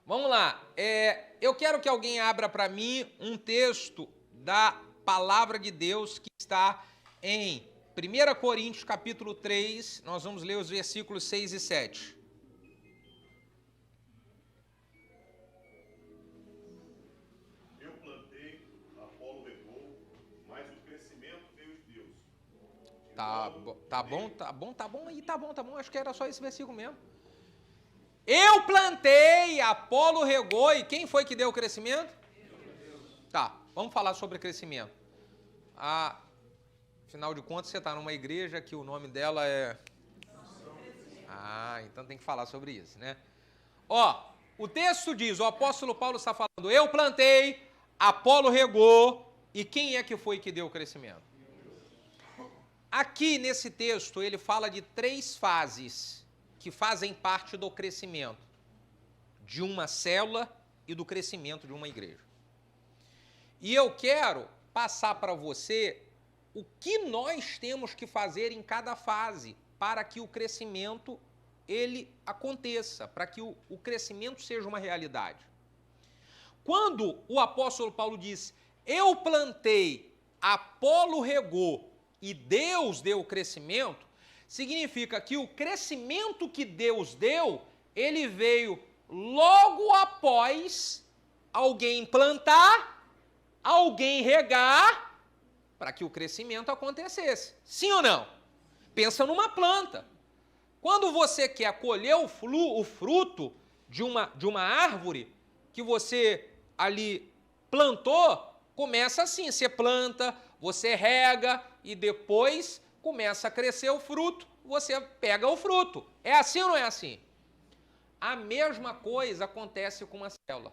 Vamos lá. Eu quero que alguém abra para mim um texto da Palavra de Deus que está em 1 Coríntios, capítulo 3. Nós vamos ler os versículos 6 e 7. Eu plantei, Apolo regou, mas o crescimento veio de Deus. Tá bom aí, tá bom. Acho que era só esse versículo mesmo. Eu plantei, Apolo regou, e quem foi que deu o crescimento? Tá, vamos falar sobre crescimento. Afinal de contas, você está numa igreja que o nome dela é... então tem que falar sobre isso, né? O texto diz, o apóstolo Paulo está falando, eu plantei, Apolo regou, e quem é que foi que deu o crescimento? Aqui nesse texto ele fala de 3 fases que fazem parte do crescimento de uma célula e do crescimento de uma igreja. E eu quero passar para você o que nós temos que fazer em cada fase para que o crescimento ele aconteça, para que o crescimento seja uma realidade. Quando o apóstolo Paulo diz, eu plantei, Apolo regou e Deus deu o crescimento, significa que o crescimento que Deus deu, ele veio logo após alguém plantar, alguém regar, para que o crescimento acontecesse. Sim ou não? Pensa numa planta. Quando você quer colher o fruto de uma árvore que você ali plantou, começa assim, você planta, você rega e depois começa a crescer o fruto, você pega o fruto. É assim ou não é assim? A mesma coisa acontece com uma célula.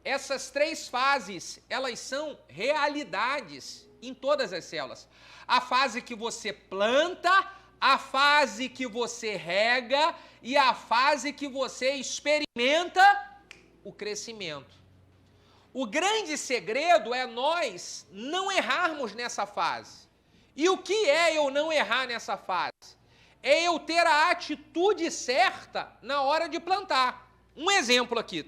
Essas 3 fases, elas são realidades em todas as células. A fase que você planta, a fase que você rega e a fase que você experimenta o crescimento. O grande segredo é nós não errarmos nessa fase. E o que é eu não errar nessa fase? É eu ter a atitude certa na hora de plantar. Um exemplo aqui,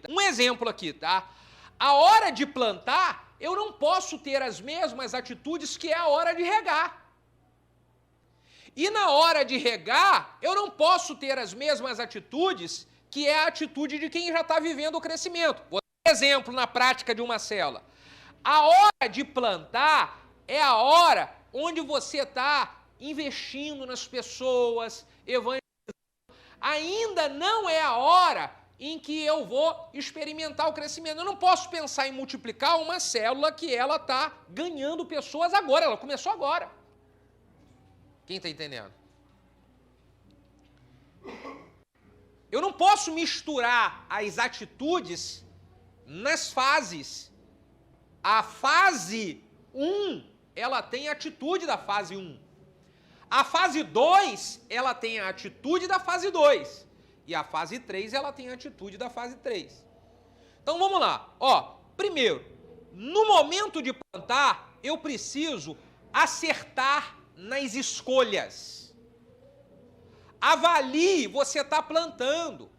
tá? A hora de plantar, eu não posso ter as mesmas atitudes que é a hora de regar. E na hora de regar, eu não posso ter as mesmas atitudes que é a atitude de quem já está vivendo o crescimento. Vou dar um exemplo na prática de uma célula. A hora de plantar é a hora onde você está investindo nas pessoas, evangelizando. Ainda não é a hora em que eu vou experimentar o crescimento. Eu não posso pensar em multiplicar uma célula que ela está ganhando pessoas agora, ela começou agora. Quem está entendendo? Eu não posso misturar as atitudes nas fases. A fase 1, ela tem a atitude da fase 1. A fase 2, ela tem a atitude da fase 2. E a fase 3, ela tem a atitude da fase 3. Então vamos lá. Primeiro, no momento de plantar, eu preciso acertar nas escolhas. Avalie, você está plantando.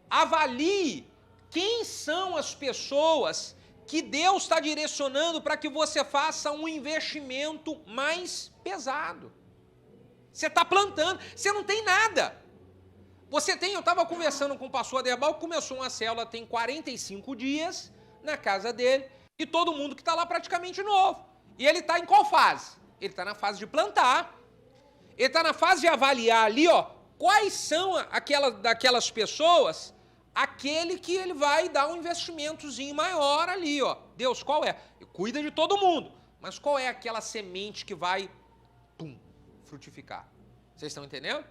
Avalie quem são as pessoas que Deus está direcionando para que você faça um investimento mais pesado. Você está plantando, você não tem nada. Eu estava conversando com o pastor Aderbal, que começou uma célula tem 45 dias na casa dele, e todo mundo que está lá praticamente novo. E ele está em qual fase? Ele está na fase de plantar, ele está na fase de avaliar ali, quais são daquelas pessoas, aquele que ele vai dar um investimentozinho maior ali, Deus, qual é? Cuida de todo mundo, mas qual é aquela semente que vai, frutificar? Vocês estão entendendo?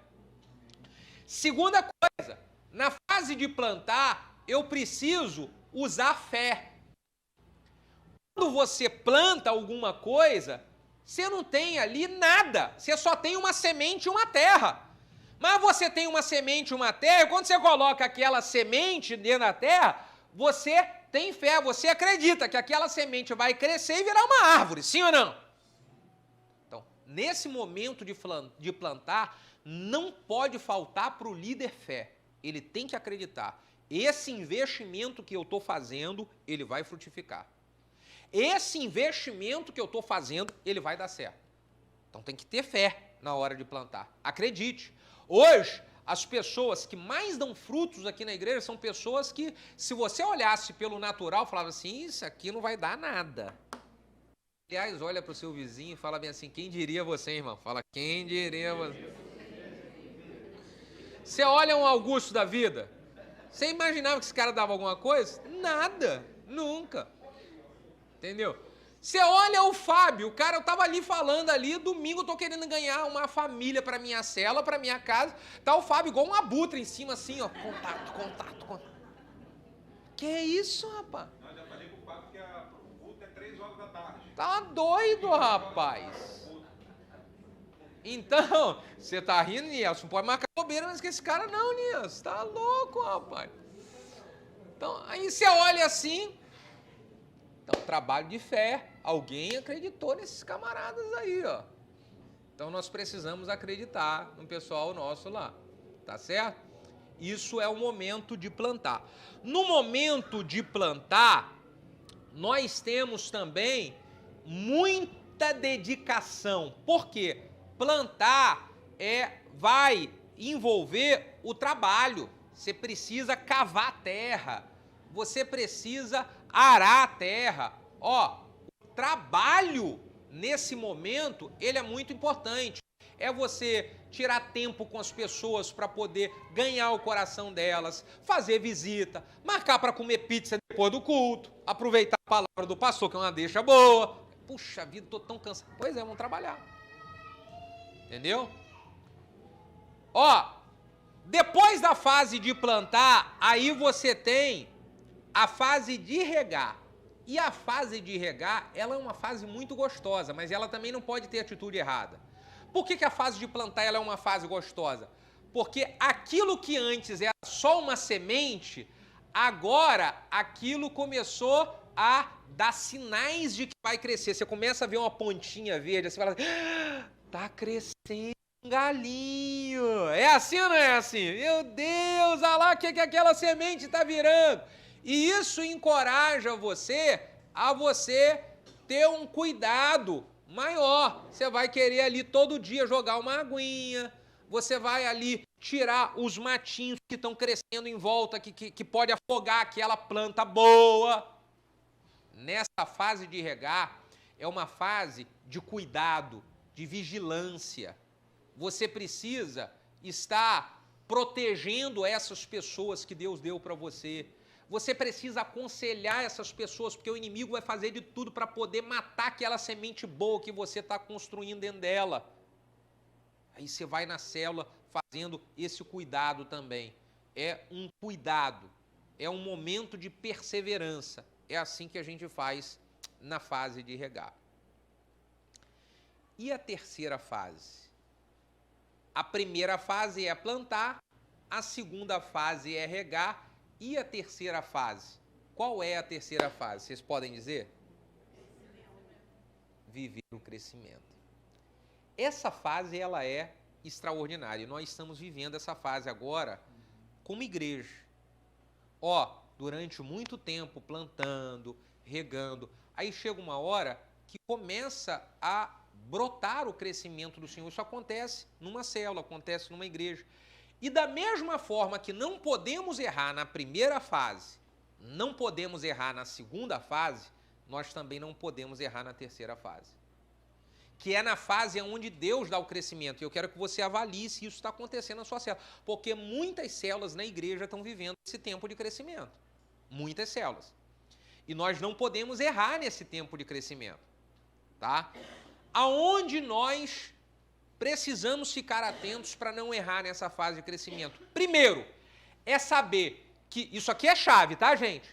Segunda coisa, na fase de plantar, eu preciso usar fé. Quando você planta alguma coisa, você não tem ali nada, você só tem uma semente e uma terra. Mas você tem uma semente e uma terra, e quando você coloca aquela semente dentro da terra, você tem fé, você acredita que aquela semente vai crescer e virar uma árvore, sim ou não? Então, nesse momento de plantar, não pode faltar para o líder fé. Ele tem que acreditar. esse investimento que eu estou fazendo, ele vai frutificar. Esse investimento que eu estou fazendo, ele vai dar certo. Então tem que ter fé na hora de plantar. Acredite. Hoje, as pessoas que mais dão frutos aqui na igreja são pessoas que, se você olhasse pelo natural, falava assim, isso aqui não vai dar nada. Aliás, olha para o seu vizinho e fala bem assim, quem diria você, irmão? Fala, quem diria você? Você olha um Augusto da vida, você imaginava que esse cara dava alguma coisa? Nada, nunca. Entendeu? Você olha o Fábio, o cara, eu tava ali falando ali, domingo eu tô querendo ganhar uma família pra minha cela, pra minha casa, tá o Fábio igual um abutre em cima assim, ó, contato. Que isso, rapaz? Não, já falei pro Fábio que o culto é 3 horas da tarde. Tá doido, rapaz. Então, você tá rindo, Nielson, não pode marcar bobeira mais que esse cara não, Nielson, tá louco, rapaz. Então, aí você olha assim, então, trabalho de fé, alguém acreditou nesses camaradas aí, ó. Então, nós precisamos acreditar no pessoal nosso lá, tá certo? Isso é o momento de plantar. No momento de plantar, nós temos também muita dedicação. Por quê? Plantar vai envolver o trabalho. Você precisa cavar a terra, você precisa arar a terra. Ó, o trabalho nesse momento, ele é muito importante. É você tirar tempo com as pessoas para poder ganhar o coração delas, fazer visita, marcar para comer pizza depois do culto, aproveitar a palavra do pastor, que é uma deixa boa. Puxa vida, estou tão cansado. Pois é, vamos trabalhar. Entendeu? Ó, depois da fase de plantar, aí você tem a fase de regar. E a fase de regar, ela é uma fase muito gostosa, mas ela também não pode ter atitude errada. Por que a fase de plantar ela é uma fase gostosa? Porque aquilo que antes era só uma semente, agora aquilo começou a dar sinais de que vai crescer. Você começa a ver uma pontinha verde, você fala, tá crescendo um galinho. É assim ou não é assim? Meu Deus, olha lá o que aquela semente está virando. E isso encoraja você a você ter um cuidado maior. Você vai querer ali todo dia jogar uma aguinha, você vai ali tirar os matinhos que estão crescendo em volta, que pode afogar aquela planta boa. Nessa fase de regar, é uma fase de cuidado, de vigilância. Você precisa estar protegendo essas pessoas que Deus deu para você. Você precisa aconselhar essas pessoas, porque o inimigo vai fazer de tudo para poder matar aquela semente boa que você está construindo dentro dela. Aí você vai na célula fazendo esse cuidado também. É um cuidado, é um momento de perseverança. É assim que a gente faz na fase de regar. E a terceira fase? A primeira fase é plantar, a segunda fase é regar. E a terceira fase? Qual é a terceira fase? Vocês podem dizer? Viver o crescimento. Essa fase, ela é extraordinária. Nós estamos vivendo essa fase agora como igreja. Ó, durante muito tempo plantando, regando. Aí chega uma hora que começa a brotar o crescimento do Senhor. Isso acontece numa célula, acontece numa igreja. E da mesma forma que não podemos errar na primeira fase, não podemos errar na segunda fase, nós também não podemos errar na terceira fase. Que é na fase onde Deus dá o crescimento. E eu quero que você avalie se isso está acontecendo na sua célula. Porque muitas células na igreja estão vivendo esse tempo de crescimento. Muitas células. E nós não podemos errar nesse tempo de crescimento. Tá? Aonde nós precisamos ficar atentos para não errar nessa fase de crescimento. Primeiro, é saber que, isso aqui é chave, tá, gente?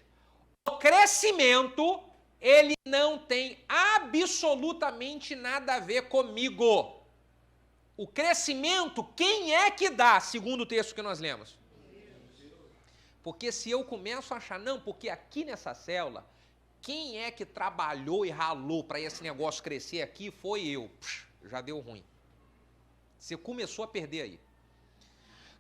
O crescimento, ele não tem absolutamente nada a ver comigo. O crescimento, quem é que dá, segundo o texto que nós lemos? Porque se eu começo a achar, não, porque aqui nessa célula, quem é que trabalhou e ralou para esse negócio crescer aqui foi eu. Já deu ruim. Você começou a perder aí.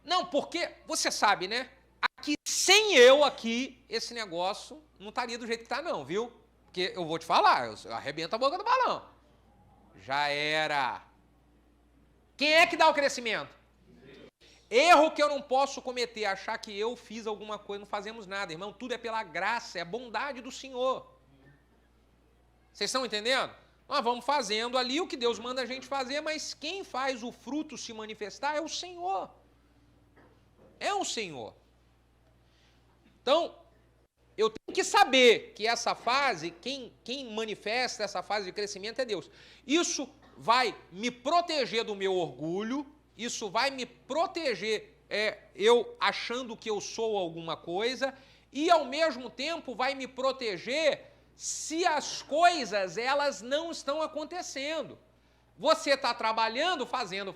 Não, porque, você sabe, né? aqui, sem eu aqui, esse negócio não estaria do jeito que está não, viu? Porque eu vou te falar, eu arrebento a boca do balão. Já era. Quem é que dá o crescimento? Erro que eu não posso cometer, achar que eu fiz alguma coisa, não fazemos nada, irmão. Tudo é pela graça, é a bondade do Senhor. Vocês estão entendendo? Nós vamos fazendo ali o que Deus manda a gente fazer, mas quem faz o fruto se manifestar é o Senhor. É o Senhor. Então, eu tenho que saber que essa fase, quem manifesta essa fase de crescimento é Deus. Isso vai me proteger do meu orgulho, isso vai me proteger eu achando que eu sou alguma coisa, e ao mesmo tempo vai me proteger se as coisas elas não estão acontecendo. Você está trabalhando, fazendo,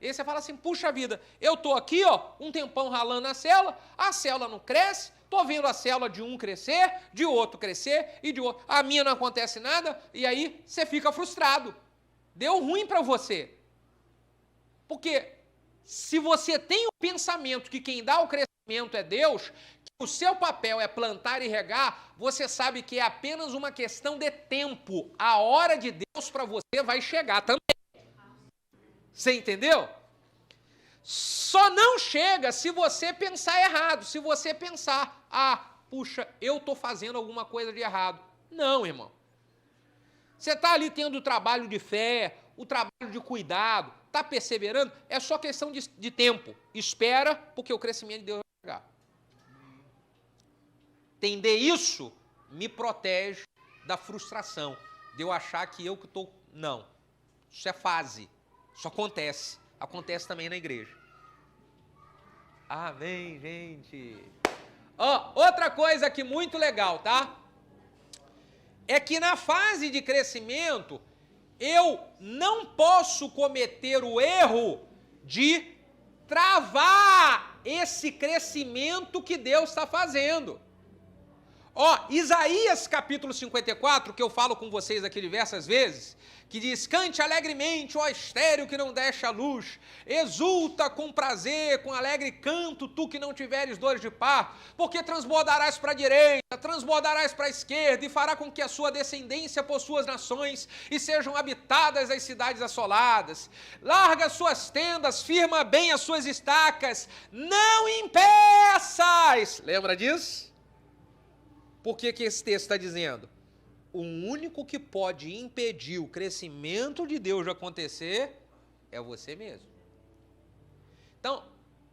e você fala assim, puxa vida, eu estou aqui, ó, um tempão ralando a célula não cresce, estou vendo a célula de um crescer, de outro crescer, e de outro, a minha não acontece nada, e aí você fica frustrado. Deu ruim para você. Porque se você tem o pensamento que quem dá o crescimento é Deus, que o seu papel é plantar e regar, você sabe que é apenas uma questão de tempo. A hora de Deus para você vai chegar também. Você entendeu? Só não chega se você pensar errado, se você pensar, puxa, eu estou fazendo alguma coisa de errado. Não, irmão. Você está ali tendo o trabalho de fé, o trabalho de cuidado, está perseverando, é só questão de tempo. Espera, porque o crescimento de Deus vai chegar. Entender isso me protege da frustração, de eu achar que eu que estou... Não, isso é fase, isso acontece. Acontece também na igreja. Amém, gente. Outra coisa aqui muito legal, tá? É que na fase de crescimento, eu não posso cometer o erro de travar esse crescimento que Deus está fazendo. Isaías capítulo 54, que eu falo com vocês aqui diversas vezes, que diz, cante alegremente, ó estéril que não deixa a luz, exulta com prazer, com alegre canto, tu que não tiveres dores de parto, porque transbordarás para a direita, transbordarás para a esquerda, e fará com que a sua descendência possua as nações, e sejam habitadas as cidades assoladas. Larga as suas tendas, firma bem as suas estacas, não impeças. Lembra disso? Por que esse texto está dizendo? O único que pode impedir o crescimento de Deus de acontecer é você mesmo. Então,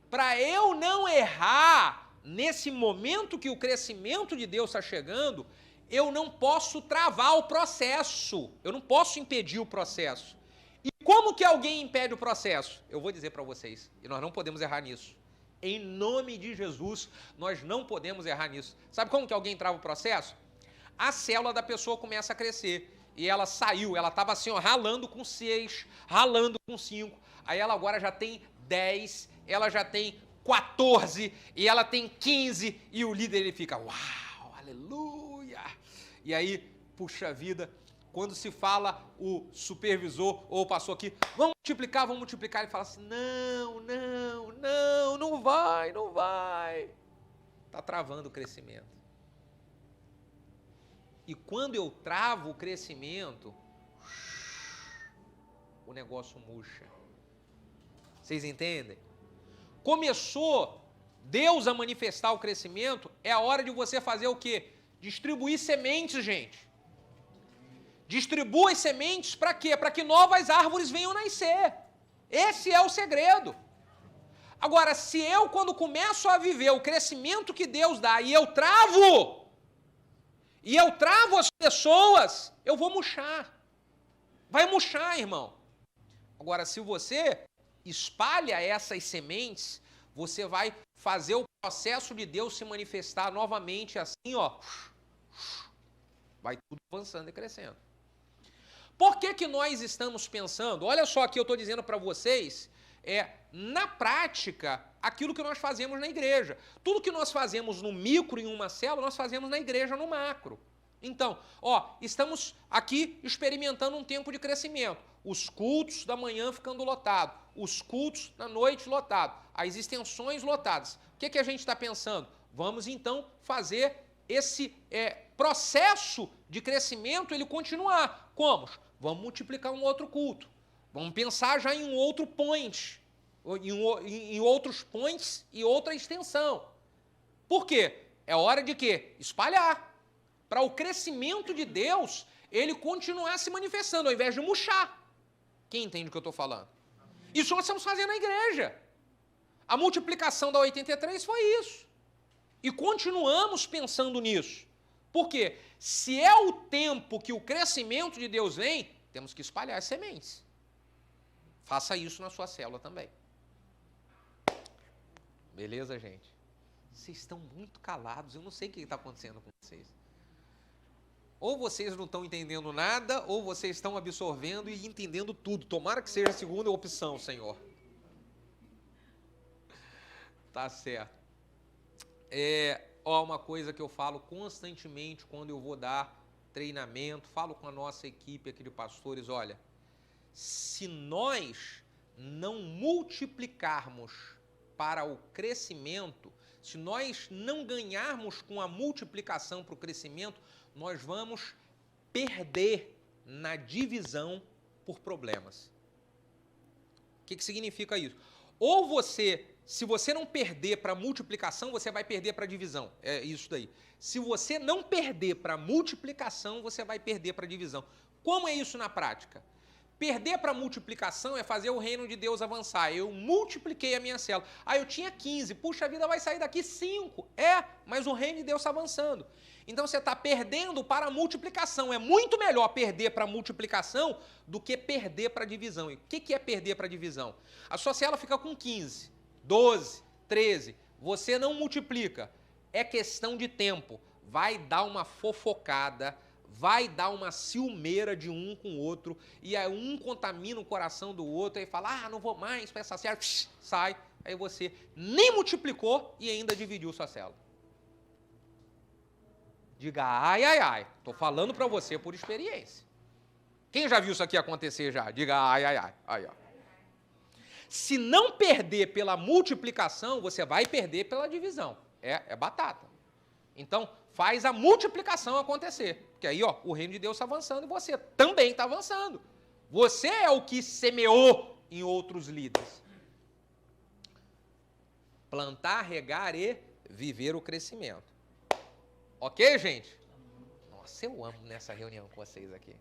para eu não errar nesse momento que o crescimento de Deus está chegando, eu não posso travar o processo, eu não posso impedir o processo. E como que alguém impede o processo? Eu vou dizer para vocês, e nós não podemos errar nisso. Em nome de Jesus, nós não podemos errar nisso. Sabe como que alguém trava o processo? A célula da pessoa começa a crescer. E ela saiu, ela estava assim, ralando com 6, ralando com 5. Aí ela agora já tem 10, ela já tem 14, e ela tem 15. E o líder ele fica, uau, aleluia. E aí, puxa vida, quando se fala o supervisor ou passou aqui, vamos multiplicar, ele fala assim, não vai. Está travando o crescimento. E quando eu travo o crescimento, o negócio murcha. Vocês entendem? Começou Deus a manifestar o crescimento, é a hora de você fazer o quê? Distribuir sementes, gente. Distribua as sementes para quê? Para que novas árvores venham nascer. Esse é o segredo. Agora, se eu, quando começo a viver o crescimento que Deus dá, e eu travo as pessoas, eu vou murchar. Vai murchar, irmão. Agora, se você espalha essas sementes, você vai fazer o processo de Deus se manifestar novamente assim, vai tudo avançando e crescendo. Por que nós estamos pensando? Olha só aqui, eu estou dizendo para vocês, na prática, aquilo que nós fazemos na igreja. Tudo que nós fazemos no micro, em uma célula, nós fazemos na igreja no macro. Então, estamos aqui experimentando um tempo de crescimento. Os cultos da manhã ficando lotados, os cultos da noite lotados, as extensões lotadas. O que a gente está pensando? Vamos, então, fazer esse processo de crescimento, ele continuar. Como? Vamos multiplicar um outro culto. Vamos pensar já em um outro point, em outros points e outra extensão. Por quê? É hora de quê? Espalhar. Para o crescimento de Deus, ele continuar se manifestando, ao invés de murchar. Quem entende o que eu estou falando? Isso nós estamos fazendo na igreja. A multiplicação da 83 foi isso. E continuamos pensando nisso. Por quê? Se é o tempo que o crescimento de Deus vem, temos que espalhar as sementes. Faça isso na sua célula também. Beleza, gente? Vocês estão muito calados, eu não sei o que está acontecendo com vocês. Ou vocês não estão entendendo nada, ou vocês estão absorvendo e entendendo tudo. Tomara que seja a segunda opção, Senhor. Tá certo. Uma coisa que eu falo constantemente quando eu vou dar treinamento, falo com a nossa equipe aqui de pastores, olha, se nós não multiplicarmos para o crescimento, se nós não ganharmos com a multiplicação para o crescimento, nós vamos perder na divisão por problemas. O que significa isso? Ou você, se você não perder para multiplicação, você vai perder para divisão. É isso daí. Se você não perder para multiplicação, você vai perder para divisão. Como é isso na prática? Perder para multiplicação é fazer o reino de Deus avançar. Eu multipliquei a minha célula. Eu tinha 15. Puxa, a vida vai sair daqui 5. Mas o reino de Deus está avançando. Então você está perdendo para a multiplicação. É muito melhor perder para a multiplicação do que perder para a divisão. E o que é perder para a divisão? A sua célula fica com 15, 12, 13. Você não multiplica. É questão de tempo. Vai dar uma fofocada, vai dar uma ciumeira de um com o outro, e aí um contamina o coração do outro, e fala, não vou mais para essa célula, sai. Aí você nem multiplicou e ainda dividiu sua célula. Diga, ai. Estou falando para você por experiência. Quem já viu isso aqui acontecer já? Diga, ai. Aí, ó. Se não perder pela multiplicação, você vai perder pela divisão. É batata. Então, faz a multiplicação acontecer. Porque aí, o reino de Deus está avançando e você também está avançando. Você é o que semeou em outros líderes. Plantar, regar e viver o crescimento. Ok, gente? Nossa, eu amo nessa reunião com vocês aqui.